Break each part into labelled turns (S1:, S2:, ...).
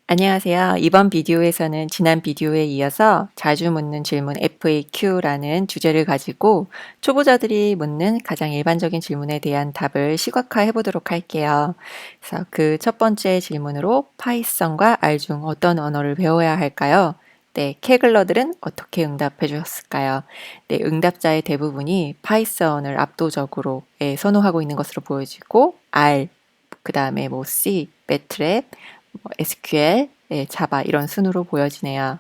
S1: 안녕하세요. 이번 비디오에서는 지난 비디오에 이어서 자주 묻는 질문 FAQ라는 주제를 가지고 초보자들이 묻는 가장 일반적인 질문에 대한 답을 시각화해 보도록 할게요. 그래서 그 첫 번째 질문으로 파이썬과 R 중 어떤 언어를 배워야 할까요? 네, 캐글러들은 어떻게 응답해 주셨을까요? 네, 응답자의 대부분이 파이썬을 압도적으로 선호하고 있는 것으로 보여지고 R, 그 다음에 뭐 C, 매트랩, SQL, 자바 이런 순으로 보여지네요.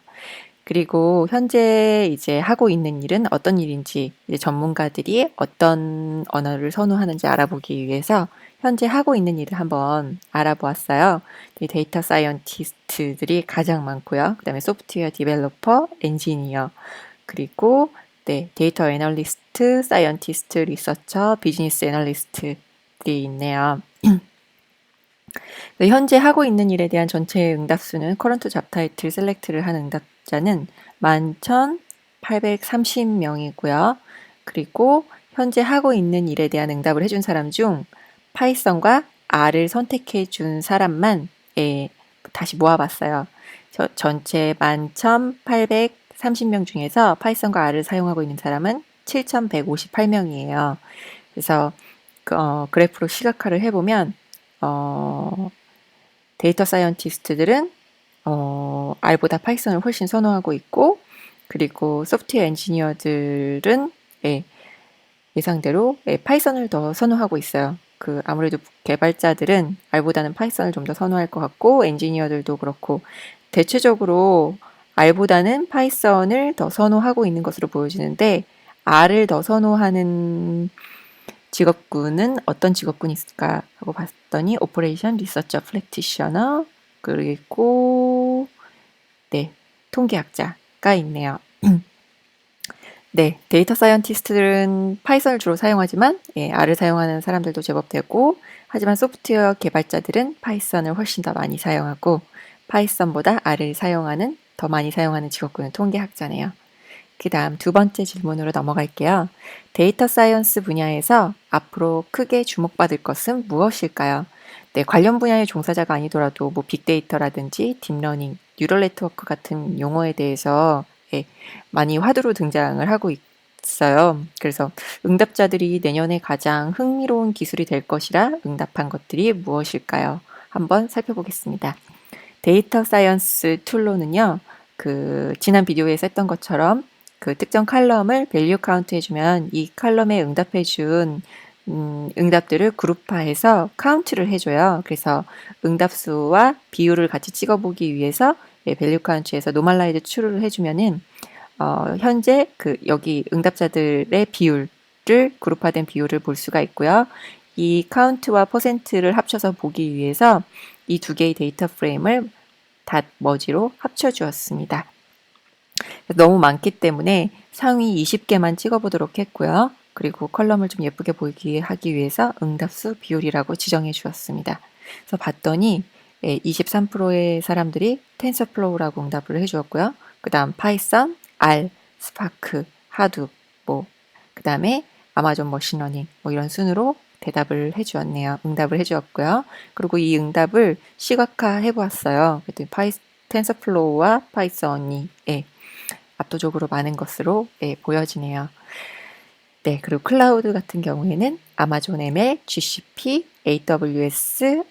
S1: 그리고 현재 이제 하고 있는 일은 어떤 일인지 이제 전문가들이 어떤 언어를 선호하는지 알아보기 위해서 현재 하고 있는 일을 한번 알아보았어요. 데이터 사이언티스트들이 가장 많고요. 그다음에 소프트웨어 디벨로퍼, 엔지니어, 그리고 데이터 애널리스트, 사이언티스트, 리서처, 비즈니스 애널리스트들이 있네요. 현재 하고 있는 일에 대한 전체 응답수는 커런트 잡 타이틀 셀렉트를 한 응답자는 11,830명이고요. 그리고 현재 하고 있는 일에 대한 응답을 해준 사람 중 파이썬과 R을 선택해 준 사람만 다시 모아봤어요. 전체 11,830명 중에서 파이썬과 R을 사용하고 있는 사람은 7,158명이에요. 그래서 그래프로 시각화를 해보면 데이터 사이언티스트들은 R보다 파이썬을 훨씬 선호하고 있고, 그리고 소프트웨어 엔지니어들은 예상대로 파이썬을 더 선호하고 있어요. 아무래도 개발자들은 R보다는 파이썬을 좀 더 선호할 것 같고, 엔지니어들도 그렇고, 대체적으로 R보다는 파이썬을 더 선호하고 있는 것으로 보여지는데, R을 더 선호하는 직업군은 어떤 직업군이 있을까 하고 봤더니 오퍼레이션 리서처 프랙티셔너, 그리고 통계학자가 있네요. 네, 데이터 사이언티스트들은 파이썬을 주로 사용하지만 R을 사용하는 사람들도 제법 되고, 하지만 소프트웨어 개발자들은 파이썬을 훨씬 더 많이 사용하고 파이썬보다 R을 더 많이 사용하는 직업군은 통계학자네요. 그 다음 두 번째 질문으로 넘어갈게요. 데이터 사이언스 분야에서 앞으로 크게 주목받을 것은 무엇일까요? 네, 관련 분야의 종사자가 아니더라도 뭐 빅데이터라든지 딥러닝, 뉴럴 네트워크 같은 용어에 대해서 많이 화두로 등장을 하고 있어요. 그래서 응답자들이 내년에 가장 흥미로운 기술이 될 것이라 응답한 것들이 무엇일까요? 한번 살펴보겠습니다. 데이터 사이언스 툴로는요, 지난 비디오에서 했던 것처럼 특정 칼럼을 밸류 카운트 해주면 이 칼럼에 응답해준 응답들을 그룹화해서 카운트를 해줘요. 그래서 응답수와 비율을 같이 찍어보기 위해서 밸류 카운트에서 노멀라이즈 추를 해주면은 현재 여기 응답자들의 비율을 그룹화된 비율을 볼 수가 있고요. 이 카운트와 퍼센트를 합쳐서 보기 위해서 이 두 개의 데이터 프레임을 머지로 합쳐주었습니다. 너무 많기 때문에 상위 20개만 찍어보도록 했고요. 그리고 컬럼을 좀 예쁘게 보이게 하기 위해서 응답수 비율이라고 지정해 주었습니다. 그래서 봤더니 23%의 사람들이 텐서플로우라고 응답을 해주었고요. 그 다음 파이썬, R, 스파크, 하둡, 그 다음에 아마존 머신러닝 이런 순으로 대답을 해주었네요. 응답을 해주었고요. 그리고 이 응답을 시각화해 보았어요. 그랬더니 텐서플로우와 파이썬이 압도적으로 많은 것으로 보여지네요. 네, 그리고 클라우드 같은 경우에는 아마존 ML, GCP, AWS,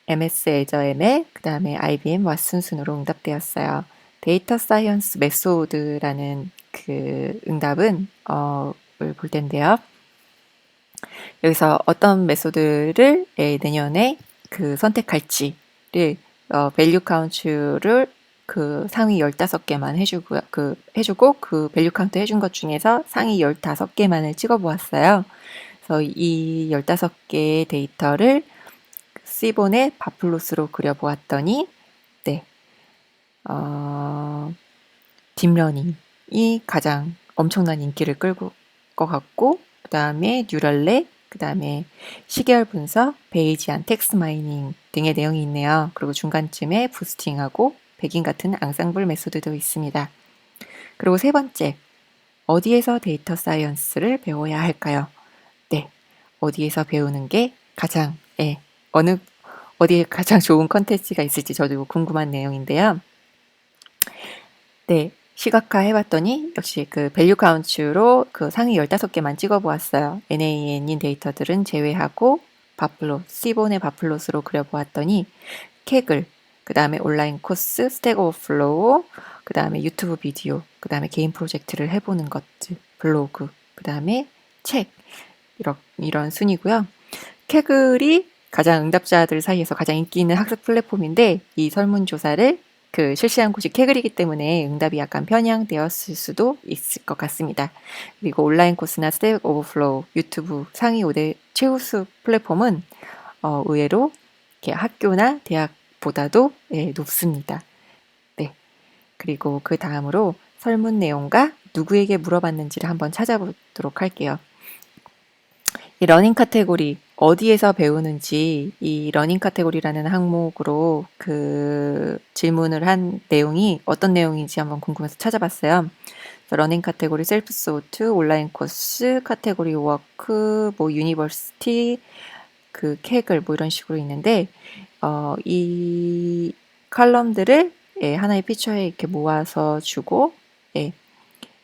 S1: MS 애저 ML, 그 다음에 IBM 왓슨 순으로 응답되었어요. 데이터 사이언스 메소드라는 응답은 볼 텐데요. 여기서 어떤 메소드를 내년에 선택할지를 밸류 카운트를 상위 15개만 해주고 밸류 카운트 해준 것 중에서 상위 15개만을 찍어 보았어요. 그래서 이 15개의 데이터를 시본의 바플로스로 그려 보았더니 딥러닝이 가장 엄청난 인기를 끌고 것 같고, 그 다음에 뉴럴넷, 그 다음에 시계열 분석, 베이지안, 텍스트 마이닝 등의 내용이 있네요. 그리고 중간쯤에 부스팅하고 백인 같은 앙상블 메소드도 있습니다. 그리고 세 번째, 어디에서 데이터 사이언스를 배워야 할까요? 네, 어디에서 배우는 게 가장 어느 어디에 가장 좋은 컨텐츠가 있을지 저도 궁금한 내용인데요. 네, 시각화 해봤더니 역시 그 밸류 카운츠로 그 상위 15개만 찍어보았어요. NAN인 데이터들은 제외하고 바플롯, 시본의 바플롯으로 그려보았더니 캐글, 그 다음에 온라인 코스, 스택 오버플로우, 그 다음에 유튜브 비디오, 그 다음에 개인 프로젝트를 해보는 것들, 블로그, 그 다음에 책, 이런 순이고요. 캐글이 가장 응답자들 사이에서 가장 인기 있는 학습 플랫폼인데 이 설문조사를 실시한 곳이 캐글이기 때문에 응답이 약간 편향되었을 수도 있을 것 같습니다. 그리고 온라인 코스나 스택 오버플로우, 유튜브 상위 5대 최우수 플랫폼은 의외로 이렇게 학교나 대학보다도 높습니다. 네. 그리고 그 다음으로 설문 내용과 누구에게 물어봤는지를 한번 찾아보도록 할게요. 이 러닝 카테고리 어디에서 배우는지 이 러닝 카테고리라는 항목으로 그 질문을 한 내용이 어떤 내용인지 한번 궁금해서 찾아봤어요. 러닝 카테고리 셀프 소트, 온라인 코스, 카테고리 워크, 뭐 유니버시티, 그 캐글 뭐 이런 식으로 있는데 이 칼럼들을 하나의 피처에 이렇게 모아서 주고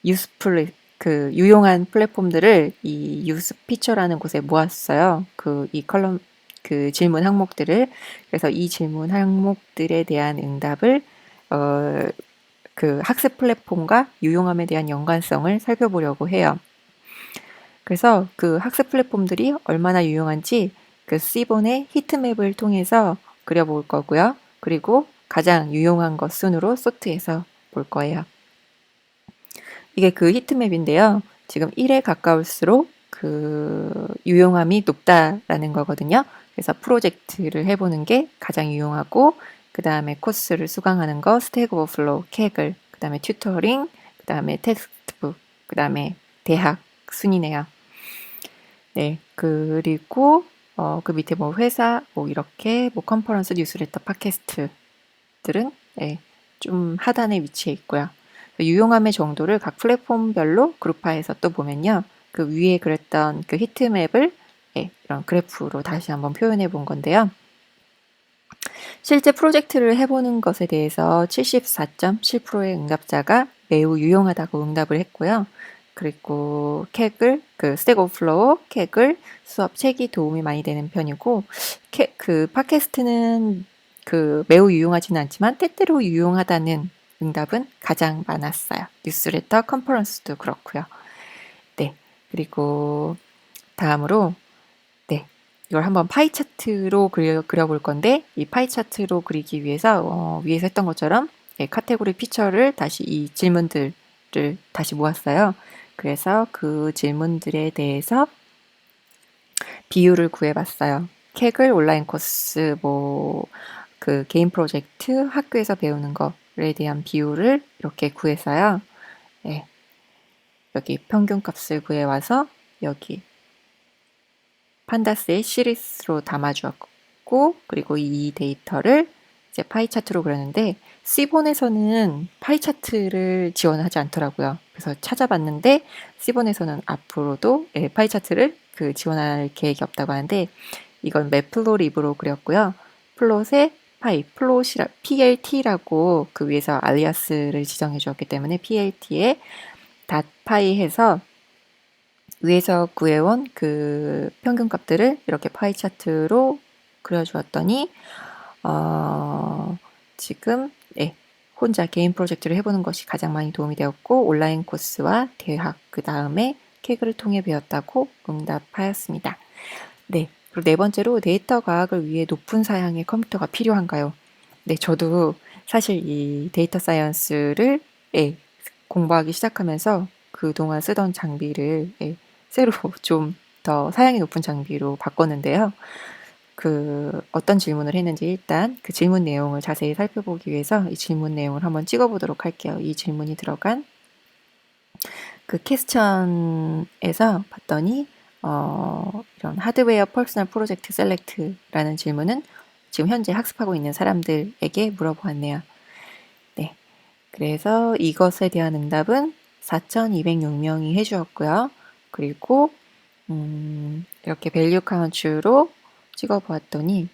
S1: 유스풀 그 유용한 플랫폼들을 이 유스 피처라는 곳에 모았어요. 이 컬럼 그 질문 항목들을. 그래서 이 질문 항목들에 대한 응답을 그 학습 플랫폼과 유용함에 대한 연관성을 살펴보려고 해요. 그래서 그 학습 플랫폼들이 얼마나 유용한지 그 C본의 히트맵을 통해서 그려볼 거고요. 그리고 가장 유용한 것 순으로 소트해서 볼 거예요. 이게 그 히트맵인데요. 지금 1에 가까울수록 그 유용함이 높다라는 거거든요. 그래서 프로젝트를 해보는 게 가장 유용하고 그 다음에 코스를 수강하는 거, 스택 오버플로우, 캐글, 그 다음에 튜터링, 그 다음에 텍스트북, 그 다음에 대학 순이네요. 네, 그리고 그 밑에 뭐 회사, 뭐 이렇게 뭐 컨퍼런스, 뉴스레터, 팟캐스트들은 좀 하단에 위치해 있고요. 유용함의 정도를 각 플랫폼별로 그룹화해서 또 보면요. 그 위에 그랬던 그 히트맵을 이런 그래프로 다시 한번 표현해 본 건데요. 실제 프로젝트를 해보는 것에 대해서 74.7%의 응답자가 매우 유용하다고 응답을 했고요. 그리고 캐글, 그 스택 오버플로우, 캐글, 수업 책이 도움이 많이 되는 편이고, 그 팟캐스트는 그 매우 유용하지는 않지만 때때로 유용하다는 응답은 가장 많았어요. 뉴스레터, 컨퍼런스도 그렇고요. 네, 그리고 다음으로 이걸 한번 파이 차트로 그려볼 건데 이 파이 차트로 그리기 위해서 위에서 했던 것처럼 카테고리 피처를 다시 이 질문들을 다시 모았어요. 그래서 그 질문들에 대해서 비율을 구해봤어요. 캐글, 온라인 코스, 뭐 그 개인 프로젝트, 학교에서 배우는 거에 대한 비율을 이렇게 구해서요. 여기 평균값을 구해와서 여기 판다스의 시리스로 담아주었고 그리고 이 데이터를 이제 파이 차트로 그렸는데 C본에서는 파이 차트를 지원하지 않더라고요. 그래서 찾아봤는데 C본에서는 앞으로도 파이 차트를 지원할 계획이 없다고 하는데 이건 매플로립으로 그렸고요. 플롯에 파이, 플롯이라 PLT라고 그 위에서 알리아스를 지정해 주었기 때문에 PLT에 닷파이 해서 위에서 구해온 그 평균값들을 이렇게 파이 차트로 그려주었더니 지금 혼자 개인 프로젝트를 해보는 것이 가장 많이 도움이 되었고 온라인 코스와 대학 그 다음에 캐그를 통해 배웠다고 응답하였습니다. 네, 그리고 네 번째로 데이터 과학을 위해 높은 사양의 컴퓨터가 필요한가요? 네, 저도 사실 이 데이터 사이언스를 공부하기 시작하면서 그동안 쓰던 장비를 새로 좀 더 사양이 높은 장비로 바꿨는데요. 어떤 질문을 했는지 일단 그 질문 내용을 자세히 살펴보기 위해서 이 질문 내용을 한번 찍어보도록 할게요. 이 질문이 들어간 그 퀘스천에서 봤더니 이런 하드웨어 퍼스널 프로젝트 셀렉트라는 질문은 지금 현재 학습하고 있는 사람들에게 물어보았네요. 네, 그래서 이것에 대한 응답은 4,206명이 해주었고요. 그리고 이렇게 밸류 카운트로 찍어보았더니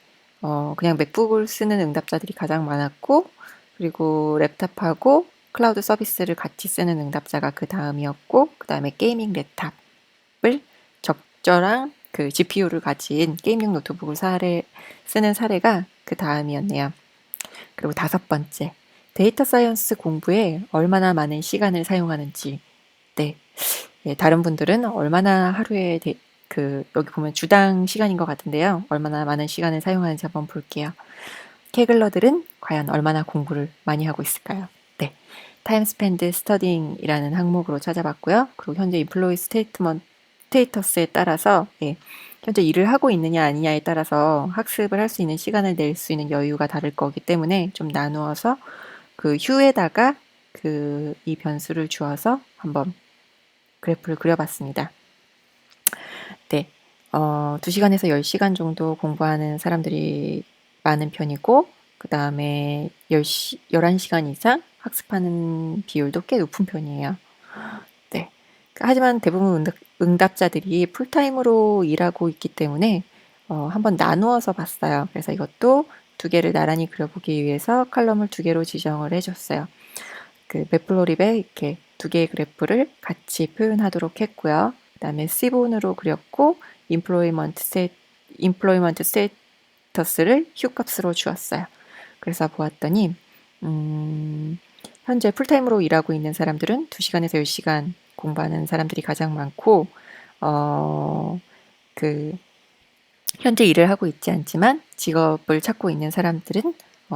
S1: 그냥 맥북을 쓰는 응답자들이 가장 많았고, 그리고 랩탑하고 클라우드 서비스를 같이 쓰는 응답자가 그 다음이었고, 그 다음에 게이밍 랩탑을 적절한 그 GPU를 가진 게임용 노트북을 쓰는 사례가 그 다음이었네요. 그리고 5번째, 데이터 사이언스 공부에 얼마나 많은 시간을 사용하는지. 네. 예, 다른 분들은 얼마나 하루에 여기 보면 주당 시간인 것 같은데요. 얼마나 많은 시간을 사용하는지 한번 볼게요. 캐글러들은 과연 얼마나 공부를 많이 하고 있을까요? 네. 타임 스펜드 스터딩이라는 항목으로 찾아봤고요. 그리고 현재 인플로이 스테이터스에 따라서 현재 일을 하고 있느냐 아니냐에 따라서 학습을 할 수 있는 시간을 낼 수 있는 여유가 다를 거기 때문에 좀 나누어서 그 휴에다가 이 변수를 주어서 한번 그래프를 그려봤습니다. 네. 2시간에서 10시간 정도 공부하는 사람들이 많은 편이고, 그 다음에 11시간 이상 학습하는 비율도 꽤 높은 편이에요. 네. 하지만 대부분 응답자들이 풀타임으로 일하고 있기 때문에 한번 나누어서 봤어요. 그래서 이것도 2개를 나란히 그려보기 위해서 칼럼을 2개로 지정을 해줬어요. 그 매플로립에 이렇게 2개의 그래프를 같이 표현하도록 했고요. 그 다음에 C본으로 그렸고 임플로이먼트 스테이터스를 휴 값으로 주었어요. 그래서 보았더니 현재 풀타임으로 일하고 있는 사람들은 2시간에서 10시간 공부하는 사람들이 가장 많고 현재 일을 하고 있지 않지만 직업을 찾고 있는 사람들은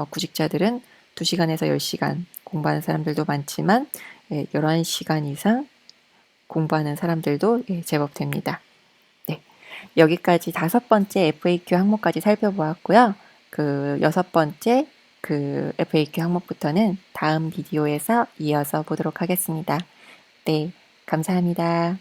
S1: 구직자들은 2시간에서 10시간 공부하는 사람들도 많지만 11시간 이상 공부하는 사람들도 제법 됩니다. 네, 여기까지 5번째 FAQ 항목까지 살펴보았고요. 그 6번째 FAQ 항목부터는 다음 비디오에서 이어서 보도록 하겠습니다. 네, 감사합니다.